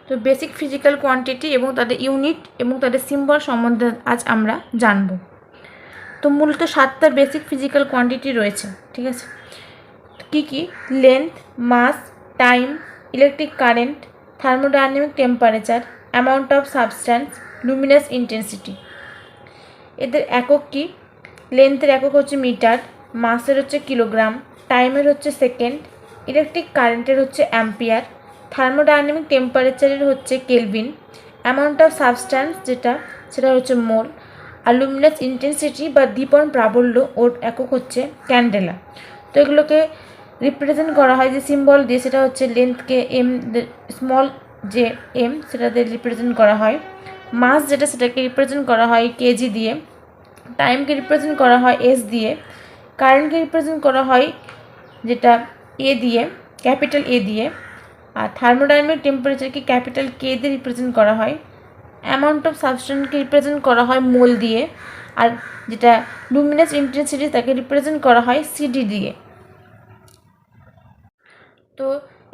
তো basic physical quantity এবং তাদের ইউনিট এবং তাদের সিম্বল সম্বন্ধে আজ আমরা জানব। তো মূলত 7টা বেসিক ফিজিক্যাল কোয়ান্টিটি রয়েছে, ঠিক আছে। কী কী? Length, mass, time, electric current, thermodynamic temperature, amount of substance, luminous intensity. এদের একক কী? লেন্থের একক হচ্ছে মিটার, মাসের হচ্ছে কিলোগ্রাম, টাইমের হচ্ছে সেকেন্ড, ইলেকট্রিক কারেন্টের হচ্ছে অ্যাম্পিয়ার, থার্মোডাইনামিক টেম্পারেচারের হচ্ছে কেলভিন, অ্যামাউন্ট অফ সাবস্ট্যান্স সেটা হচ্ছে মোল, আর লুমিনাস ইন্টেন্সিটি বা দীপন প্রাবল্য ওর একক হচ্ছে ক্যান্ডেলা। তো এগুলোকে রিপ্রেজেন্ট করা হয় যে সিম্বল দিয়ে, সেটা হচ্ছে লেন্থকে এম, স্মল যে এম সেটাতে রিপ্রেজেন্ট করা হয়। মাস সেটাকে রিপ্রেজেন্ট করা হয় কেজি দিয়ে, টাইমকে রিপ্রেজেন্ট করা হয় এস দিয়ে, কারেন্টকে রিপ্রেজেন্ট করা হয় যেটা এ দিয়ে, ক্যাপিটাল এ দিয়ে, আর থার্মোডাইনামিক টেম্পারেচারকে ক্যাপিটাল কে দিয়ে রিপ্রেজেন্ট করা হয়, অ্যামাউন্ট অফ সাবস্ট্যান্সকে রিপ্রেজেন্ট করা হয় মোল দিয়ে, আর যেটা লুমিনাস ইন্টেন্সিটি তাকে রিপ্রেজেন্ট করা হয় সিডি দিয়ে। তো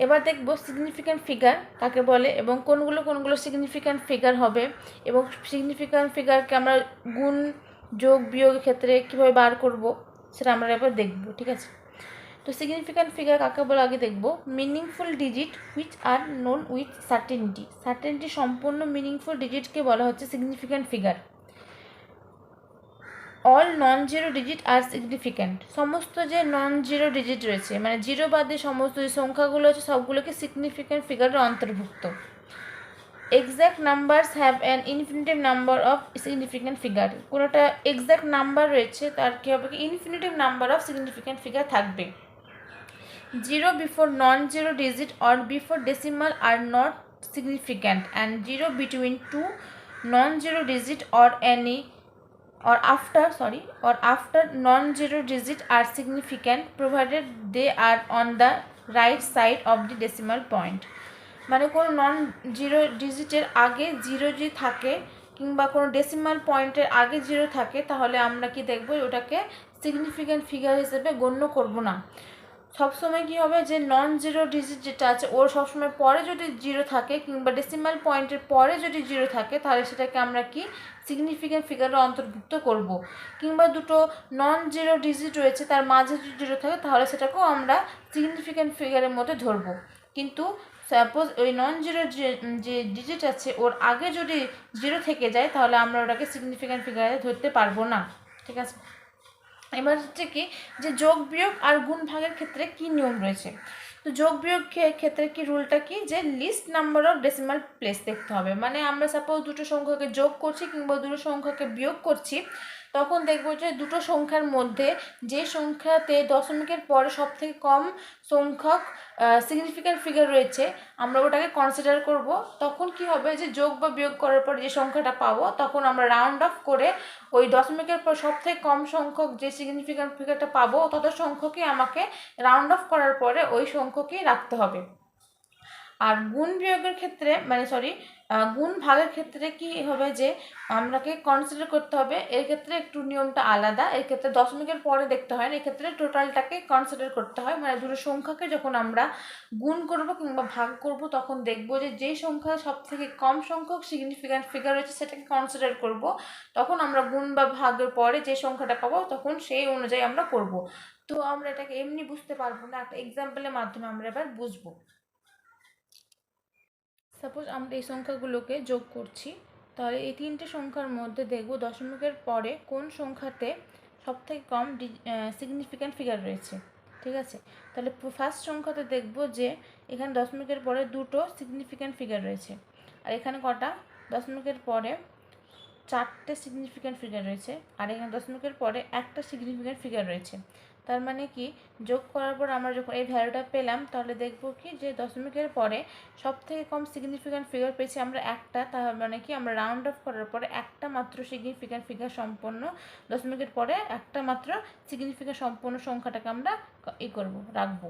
এবার দেখব সিগনিফিক্যান্ট ফিগার কাকে বলে এবং কোনগুলো সিগনিফিক্যান্ট ফিগার হবে, এবং সিগনিফিক্যান্ট ফিগারকে আমরা গুণ, যোগ, বিয়োগের ক্ষেত্রে কীভাবে বার করব সেটা আমরা এবার দেখব, ঠিক আছে। তো সিগনিফিক্যান্ট ফিগার কাকে বলে আগে দেখব। Meaningful digit which are known with certainty সম্পূর্ণ মিনিংফুল ডিজিটকে বলা হচ্ছে significant figure. All non zero digit are significant, সমস্ত যে নন জিরো ডিজিট রয়েছে মানে জিরো বাদে সমস্ত যে সংখ্যাগুলো আছে সবগুলোকে সিগনিফিক্যান্ট ফিগারের অন্তর্ভুক্ত। Exact numbers have an infinitive number of significant figure, কোনোটা এক্স্যাক্ট নাম্বার রয়েছে তার কী হবে কি infinitive number of significant figure থাকবে। Zero before non zero digit or before decimal are not significant and zero between two non zero digit or any or after non-zero digit are significant provided they are on the right side of the decimal point। মানে কোনো non zero ডিজিটের আগে zero যদি থাকে কিংবা কোনো decimal পয়েন্টের আগে জিরো থাকে তাহলে আমরা কি দেখব, ওটাকে সিগনিফিক্যান্ট ফিগার হিসেবে গণ্য করব না। সবসময় কী হবে যে নন জিরো ডিজিট যেটা আছে ওর সবসময় পরে যদি জিরো থাকে কিংবা ডেসিমাল পয়েন্টের পরে যদি জিরো থাকে তাহলে সেটাকে আমরা কি সিগনিফিক্যান্ট ফিগারে অন্তর্ভুক্ত করব। কিংবা দুটো নন জিরো ডিজিট রয়েছে তার মাঝে যদি জিরো থাকে তাহলে সেটাকেও আমরা সিগনিফিক্যান্ট ফিগারের মধ্যে ধরবো। কিন্তু সাপোজ ওই নন জিরো যে ডিজিট আছে ওর আগে যদি জিরো থেকে যায় তাহলে আমরা ওটাকে সিগনিফিক্যান্ট ফিগারে ধরতে পারবো না, ঠিক আছে। এবার হচ্ছে কি যে যোগ বিয়োগ আর গুণ ভাগের ক্ষেত্রে কি নিয়ম রয়েছে। তো যোগ বিয়োগ ক্ষেত্রে কি রুলটা কি যে least number of decimal place দেখতে হবে। মানে আমরা সাপোজ দুটো সংখ্যাকে যোগ করছি কিংবা দুটো সংখ্যাকে বিয়োগ করছি, তখন দেখবো যে দুটো সংখ্যার মধ্যে যে সংখ্যাতে দশমিকের পরে সবথেকে কম সংখ্যক সিগনিফিক্যান্ট ফিগার রয়েছে আমরা ওটাকে কনসিডার করব। তখন কি হবে যে যোগ বা বিয়োগ করার পর যে সংখ্যাটা পাবো তখন আমরা রাউন্ড অফ করে ওই দশমিকের পর সবথেকে কম সংখ্যক যে সিগনিফিক্যান্ট ফিগারটা পাবো তত সংখ্যকই আমাকে রাউন্ড অফ করার পরে ওই সংখ্যকই রাখতে হবে। আর গুণ বিয়োগের ক্ষেত্রে গুণ ভাগের ক্ষেত্রে কি হবে যে আমরাকে কনসিডার করতে হবে, এর ক্ষেত্রে একটু নিয়মটা আলাদা। এর ক্ষেত্রে দশমিকের পরে দেখতে হয় না, এক্ষেত্রে টোটালটাকে কনসিডার করতে হয়। মানে দুটো সংখ্যাকে যখন আমরা গুণ করব কিংবা ভাগ করব তখন দেখব যে যেই সংখ্যা সব থেকে কম সংখ্যক সিগনিফিক্যান্ট ফিগার রয়েছে সেটাকে কনসিডার করব। তখন আমরা গুণ বা ভাগের পরে যে সংখ্যাটা পাবো তখন সেই অনুযায়ী আমরা করব। তো আমরা এটাকে এমনি বুঝতে পারবো না, একটা এক্সাম্পলের মাধ্যমে আমরা এবার বুঝবো। সাপোজ আমরা এই সংখ্যাগুলোকে যোগ করছি, তাহলে এই তিনটে সংখ্যার মধ্যে দেখব দশমিকের পরে কোন সংখ্যাতে সবথেকে কম সিগনিফিক্যান্ট ফিগার রয়েছে, ঠিক আছে। তাহলে ফার্স্ট সংখ্যাতে দেখব যে এখানে দশমিকের পরে দুটো সিগনিফিক্যান্ট ফিগার রয়েছে, আর এখানে কটা দশমিকের পরে চারটে সিগনিফিক্যান্ট ফিগার রয়েছে, আর এখানে দশমিকের পরে একটা সিগনিফিক্যান্ট ফিগার রয়েছে। তার মানে কি যোগ করার পর আমরা যখন এই ভ্যালুটা পেলাম তাহলে দেখব কি যে দশমিকের পরে সবথেকে কম সিগনিফিক্যান্ট ফিগার পেয়েছি আমরা একটা। তার মানে কি আমরা রাউন্ড অফ করার পরে একটা মাত্র সিগনিফিক্যান্ট ফিগার সম্পন্ন দশমিকের পরে একটা মাত্র সিগনিফিক্যান্ট সম্পন্ন সংখ্যাটাকে আমরা রাখবো।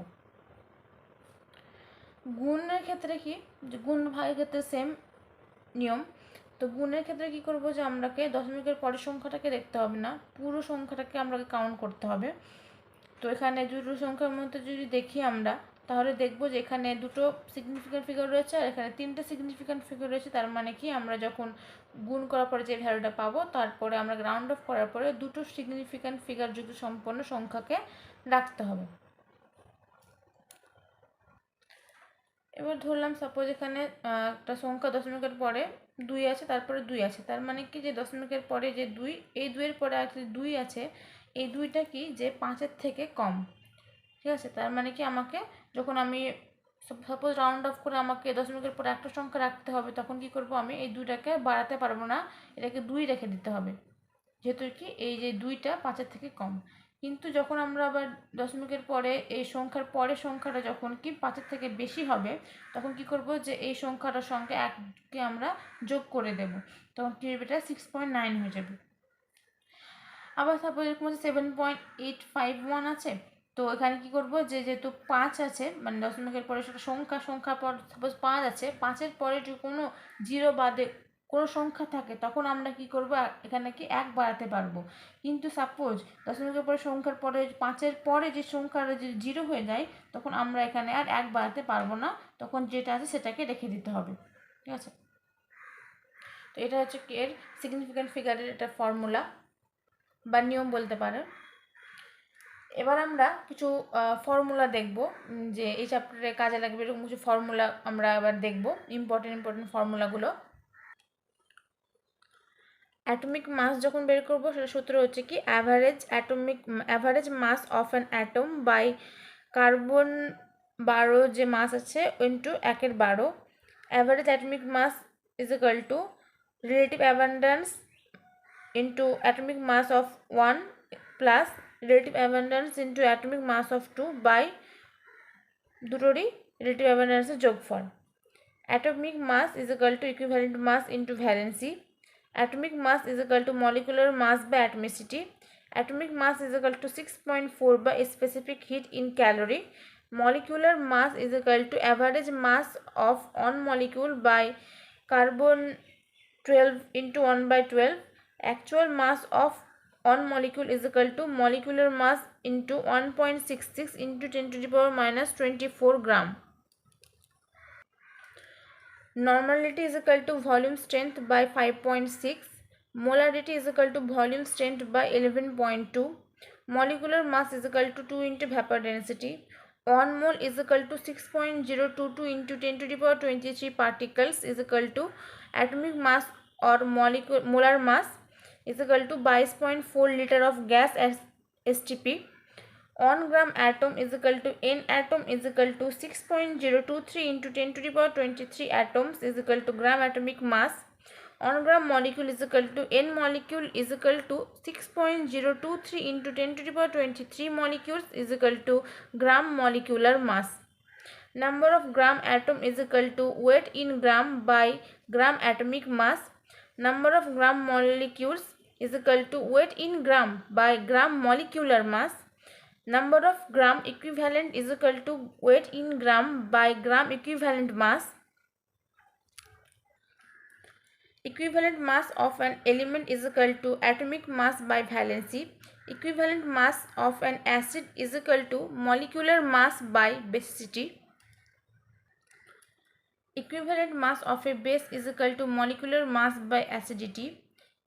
গুণের ক্ষেত্রে কি গুণ ভাগের ক্ষেত্রে সেম নিয়ম। তো গুণের ক্ষেত্রে কি করব যে আমরাকে দশমিকের পরের সংখ্যাটাকে দেখতে হবে না, পুরো সংখ্যাটাকে আমরাকে কাউন্ট করতে হবে। তো এখানে দুটো সংখ্যার মধ্যে যদি দেখি আমরা তাহলে দেখব যে এখানে দুটো সিগনিফিক্যান্ট ফিগার রয়েছে আর এখানে তিনটে সিগনিফিক্যান্ট ফিগার রয়েছে। তার মানে কি আমরা যখন গুণ করার পরে যে ভ্যালুটা পাবো তারপরে আমরা রাউন্ড অফ করার পরে দুটো সিগনিফিক্যান্ট ফিগার যুক্ত সম্পন্ন সংখ্যাকে রাখতে হবে। এবার ধরলাম সাপোজ এখানে একটা সংখ্যা দশমিকের পরে 2 আছে, তারপরে 2 আছে, তার মানে কি যে দশমিকের পরে যে 2, এই 2-এর পরে আর 2 আছে, এই 2টা কি যে 5-এর থেকে কম। ঠিক আছে, তার মানে কি আমাকে যখন আমি সাপোজ রাউন্ড অফ করে আমাকে দশমিকের পরে একটা সংখ্যা রাখতে হবে, তখন কি করব আমি এই 2টাকে বাড়াতে পারবো না, এটাকে 2 রেখে দিতে হবে, যেহেতু কি এই যে 2টা 5-এর থেকে কম। কিন্তু যখন আমরা আবার দশমিকের পরে এই সংখ্যার পরের সংখ্যাটা যখন কি 5-এর থেকে বেশি হবে, তখন কি করব যে এই সংখ্যাটার সঙ্গে 1কে আমরা যোগ করে দেব, তখন কি হবে, এটা 6.9 হয়ে যাবে। আবার সাপোজ এরকম আছে 7.851 আছে, তো এখানে কি করব যে যেহেতু 5 আছে, মানে দশমিকের পরে সেটা সংখ্যা পর সাপোজ 5 আছে, 5-এর পরে যদি কোনো জিরো বাদে কোনো সংখ্যা থাকে তখন আমরা কি করব, এখানে কি 1 বাড়াতে পারবো। কিন্তু সাপোজ দশমিকের পরে সংখ্যার পরে 5-এর পরে যে সংখ্যাটা যদি জিরো হয়ে যায়, তখন আমরা এখানে আর 1 বাড়াতে পারবো না, তখন যেটা আছে সেটাকে রেখে দিতে হবে। ঠিক আছে, তো এটা হচ্ছে এর সিগনিফিক্যান্ট ফিগারের এটা ফর্মুলা বা নিয়ম বলতে পারেন। এবার আমরা কিছু ফর্মুলা দেখব যে এই চ্যাপ্টারে কাজে লাগবে, এরকম কিছু ফর্মুলা আমরা আবার দেখব, ইম্পর্টেন্ট ফর্মুলাগুলো। অ্যাটমিক মাস যখন বের করব সেটা সূত্র হচ্ছে কি average mass of an atom by carbon 12 যে মাস আছে into 1/12। Average atomic mass is equal to relative abundance into atomic mass of 1 plus relative abundance into atomic mass of 2 by দুটোরই relative abundance এর যোগফল। Atomic mass is equal to equivalent mass into valency. Atomic mass is equal to molecular mass by atomicity. Atomic mass is equal to 6.4 by specific heat in calorie. Molecular mass is equal to average mass of one molecule by carbon 12 into 1/12. Actual mass of one molecule is equal to molecular mass into 1.66 into 10 to the power minus 24 gram. Normality is equal to volume strength by 5.6. Molarity is equal to volume strength by 11.2. Molecular mass is equal to 2 into vapor density. 1 mole is equal to 6.022 into 10 to the power 23 particles is equal to atomic mass or molar mass is equal to 22.4 liter of gas as STP. 1 gram atom is equal to n atom is equal to 6.023 into 10 to the power 23 atoms is equal to gram atomic mass. 1 gram molecule is equal to n molecule is equal to 6.023 into 10 to the power 23 molecules is equal to gram molecular mass. Number of gram atom is equal to weight in gram by gram atomic mass. Number of gram molecules is equal to weight in gram by gram molecular mass. Number of gram equivalent is equal to weight in gram by gram equivalent mass. Equivalent mass of an element is equal to atomic mass by valency. Equivalent mass of an acid is equal to molecular mass by basicity. Equivalent mass of a base is equal to molecular mass by acidity.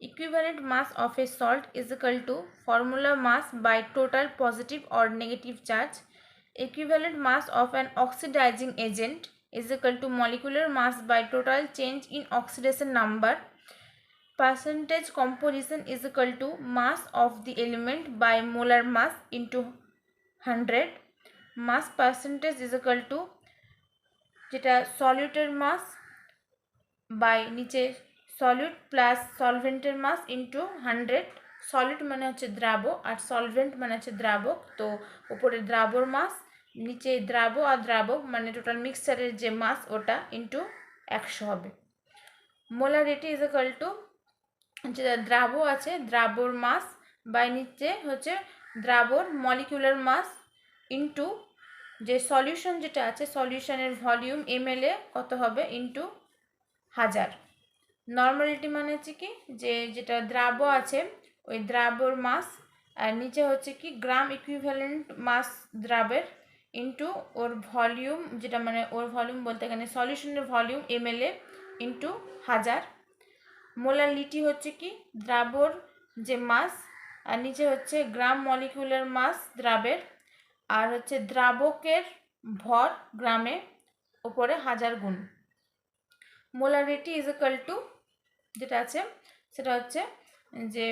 Equivalent mass of a salt is equal to formula mass by total positive or negative charge. Equivalent mass of an oxidizing agent is equal to molecular mass by total change in oxidation number. Percentage composition is equal to mass of the element by molar mass into 100. Mass percentage is equal to যেটা সলিউটের mass by নিচে solute plus সলভেন্টের mass into 100। Solid মানে হচ্ছে দ্রাব আর solvent মানে হচ্ছে দ্রাবক, তো উপরে দ্রাবর মাস, নিচে দ্রাব আর দ্রাবক মানে টোটাল মিক্সচারের যে মাস ওটা ইন্টু 100 হবে। মোলারিটি ইজ ইকুয়াল টু যেটা দ্রাব আছে দ্রাবর মাস বাই নিচে হচ্ছে দ্রাবর মলিকুলার মাস ইন্টু যে সলিউশন যেটা আছে সলিউশনের ভলিউম ml কত হবে ইন্টু 1000। নর্মালিটি মানে হচ্ছে কি যে যেটা দ্রাব আছে ওই দ্রাবর মাস আর নিচে হচ্ছে কি গ্রাম ইকুইভ্যালেন্ট মাস দ্রাবের ইন্টু ওর ভলিউম, যেটা মানে ওর ভলিউম বলতে এখানে সলিউশনের ভলিউম ml ইন্টু 1000। মোলারিটি হচ্ছে কি দ্রাবর যে মাস, আর নিচে হচ্ছে গ্রাম মলিকুলার মাস দ্রাবের, আর হচ্ছে দ্রাবকের ভর গ্রামে, ওপরে 1000 গুণ। মোলারিটি ইজ ইকাল টু যেটা আছে সেটা হচ্ছে যে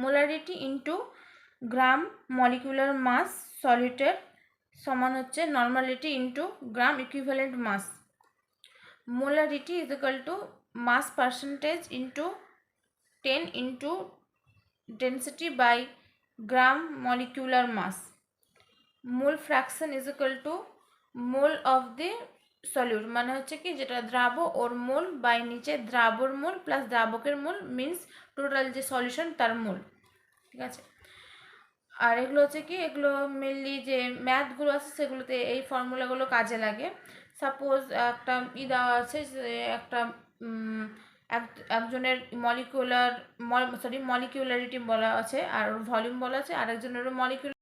molarity into gram molecular mass সলিউটের সমান হচ্ছে normality into gram equivalent mass. Molarity is equal to mass percentage into 10 into density by gram molecular mass. Mole fraction is equal to mole of the solute, মানে হচ্ছে কি যেটা দ্রাব ওর mole by নিচে দ্রাবর মোল প্লাস দ্রাবকের mole means total যে সলিউশন তার মোল। ঠিক আছে, আর এগুলো হচ্ছে কি এগুলো মেনলি যে ম্যাথগুলো আছে সেগুলোতে এই ফর্মুলাগুলো কাজে লাগে। সাপোজ একটা দেওয়া আছে যে একটা একজনের মলিকুলারিটি বলা আছে আর ভলিউম বলা আছে, আর একজনেরও মলিকুলার